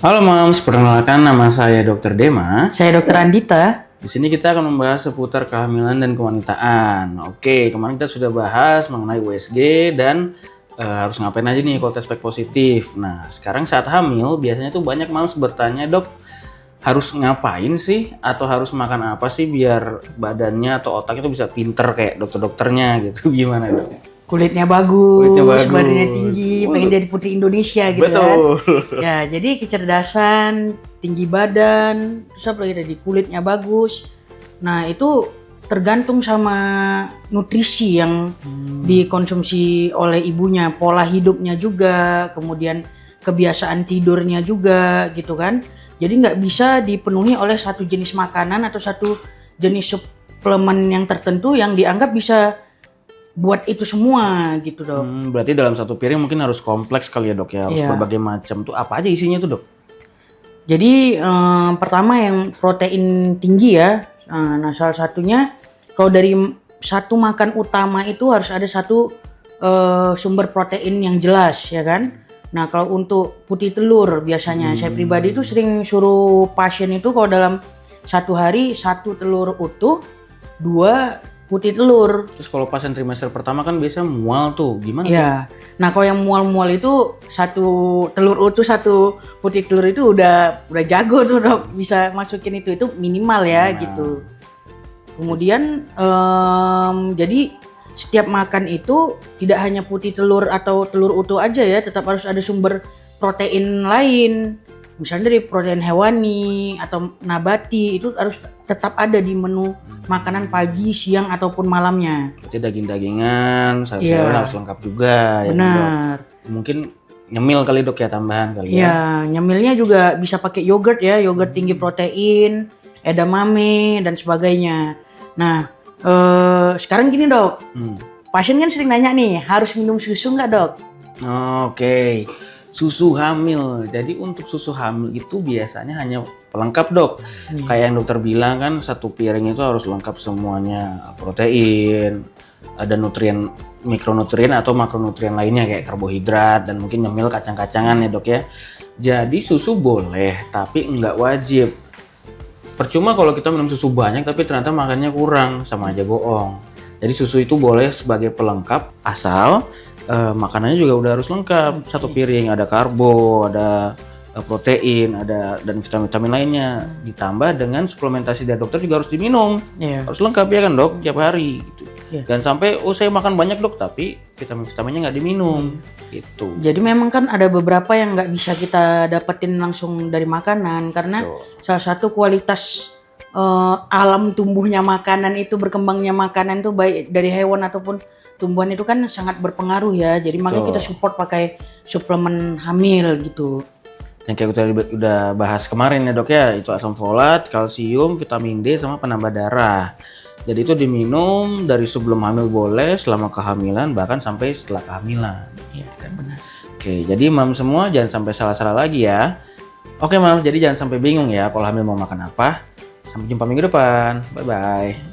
Halo Mams, perkenalkan nama saya Dr. Dema. Saya Dokter Andita. Di sini kita akan membahas seputar kehamilan dan kewanitaan. Oke, kemarin kita sudah bahas mengenai USG dan harus ngapain aja nih kalau tes pack positif. Nah, sekarang saat hamil biasanya tuh banyak Mams bertanya, "Dok, harus ngapain sih atau harus makan apa sih biar badannya atau otaknya tuh bisa pinter kayak dokter-dokternya gitu." Gimana, Dok? Kulitnya bagus, Kulitnya bagus. badannya tinggi, pengen jadi putri Indonesia gitu Betul. kan. Ya, jadi kecerdasan, tinggi badan, terus apa lagi tadi, kulitnya bagus. Nah, itu tergantung sama nutrisi yang dikonsumsi oleh ibunya, pola hidupnya juga, kemudian kebiasaan tidurnya juga gitu kan. Jadi nggak bisa dipenuhi oleh satu jenis makanan atau satu jenis suplemen yang tertentu yang dianggap bisa buat itu semua gitu, Dok. Berarti dalam satu piring mungkin harus kompleks kali ya, Dok ya. Harus Iya. berbagai macam tuh. Apa aja isinya tuh, Dok? Jadi pertama yang protein tinggi ya. Nah, salah satunya kalau dari satu makan utama itu harus ada satu sumber protein yang jelas ya kan. Nah, kalau untuk putih telur biasanya saya pribadi itu sering suruh pasien itu kalau dalam satu hari satu telur utuh, 2 putih telur. Terus kalau pasien trimester pertama kan biasanya mual tuh, gimana? Ya, nah kalau yang mual-mual itu satu telur utuh satu putih telur itu udah jago tuh Dok, bisa masukin itu minimal ya gitu. Kemudian jadi setiap makan itu tidak hanya putih telur atau telur utuh aja ya, tetap harus ada sumber protein lain. Misalnya dari protein hewani atau nabati itu harus tetap ada di menu makanan pagi, siang ataupun malamnya. Berarti daging-dagingan, sayur-sayuran harus lengkap juga ya, Benar. Dok. Mungkin nyemil kali, Dok, ya, tambahan kali ya. Ya, nyemilnya juga bisa pakai yogurt ya, yogurt tinggi protein, edamame dan sebagainya. Nah, sekarang gini Dok, pasien kan sering nanya nih, harus minum susu nggak Dok? Oke. Susu hamil. Jadi untuk susu hamil itu biasanya hanya pelengkap, Dok. Kayak yang dokter bilang kan satu piring itu harus lengkap semuanya, protein, ada nutrien, mikronutrien atau makronutrien lainnya kayak karbohidrat dan mungkin nyemil kacang-kacangan ya, Dok ya. Jadi susu boleh tapi nggak wajib. Percuma kalau kita minum susu banyak tapi ternyata makannya kurang, sama aja bohong. Jadi susu itu boleh sebagai pelengkap asal makanannya juga udah harus lengkap. Satu piring ada karbo, ada protein, ada dan vitamin-vitamin lainnya. Ditambah dengan suplementasi dari dokter juga harus diminum. Harus lengkap ya kan, Dok, tiap hari gitu. Dan sampai saya makan banyak, Dok, tapi vitamin-vitaminnya nggak diminum gitu. Jadi memang kan ada beberapa yang nggak bisa kita dapetin langsung dari makanan karena salah satu kualitas alam tumbuhnya makanan itu, berkembangnya makanan itu baik dari hewan ataupun tumbuhan itu kan sangat berpengaruh ya. Jadi makanya kita support pakai suplemen hamil gitu. Yang kayak kita udah bahas kemarin ya, Dok ya, itu asam folat, kalsium, vitamin D sama penambah darah. Jadi itu diminum dari sebelum hamil boleh, selama kehamilan, bahkan sampai setelah kehamilan. Iya kan, benar. Oke, jadi Mam semua jangan sampai salah-salah lagi ya. Oke Mam, jadi jangan sampai bingung ya kalau hamil mau makan apa. Sampai jumpa minggu depan. Bye-bye.